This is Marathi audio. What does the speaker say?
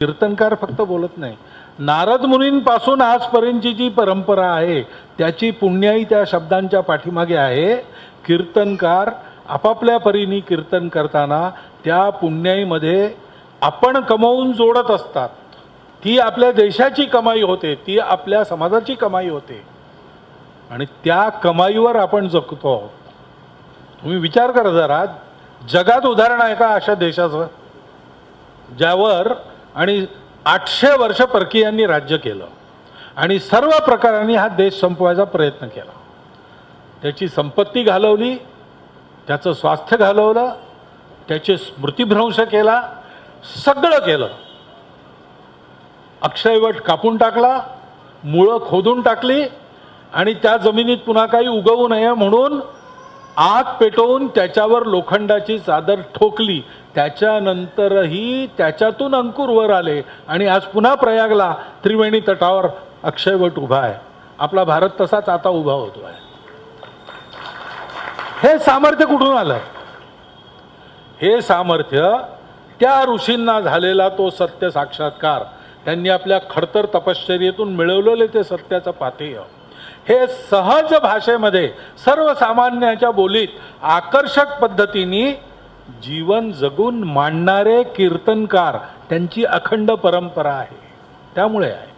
कीर्तनकार फक्त बोलत नाही, नारद मुनींपासून आजपर्यंतची जी परंपरा आहे त्याची पुण्याई त्या शब्दांच्या पाठीमागे आहे. कीर्तनकार आपापल्या परीने कीर्तन करताना त्या पुण्याईमध्ये आपण कमवून जोडत असतात. ती आपल्या देशाची कमाई होते, ती आपल्या समाजाची कमाई होते आणि त्या कमाईवर आपण जगतो. तुम्ही विचार करा जरा, जगात उदाहरण आहे का अशा देशाचं ज्यावर आणि 800 वर्ष परकीयांनी राज्य केलं आणि सर्व प्रकारांनी हा देश संपवायचा प्रयत्न केला. त्याची संपत्ती घालवली, त्याचं स्वास्थ्य घालवलं, त्याचे स्मृतिभ्रंश केला, सगळं केलं. अक्षयवट कापून टाकला, मुळं खोदून टाकली आणि त्या जमिनीत पुन्हा काही उगवू नये म्हणून आग पेटवून त्याच्यावर लोखंडाची चादर ठोकली. त्याच्यानंतरही त्याच्यातून अंकुर वर आले आणि आज पुन्हा प्रयागला त्रिवेणी तटावर अक्षयवट उभा आहे. आपला भारत तसाच आता उभा होतो आहे. हे सामर्थ्य कुठून आलं? हे सामर्थ्य त्या ऋषींना झालेला तो सत्य साक्षात्कार, त्यांनी आपल्या खडतर तपश्चर्येतून मिळवलेले ते सत्याचं पाथेय, हे सहज भाषेमध्ये सर्वसामान्याच्या बोलीत आकर्षक पद्धतीने जीवन जगून मांडणारे कीर्तनकार, त्यांची अखंड परंपरा आहे. त्यामुळे आहे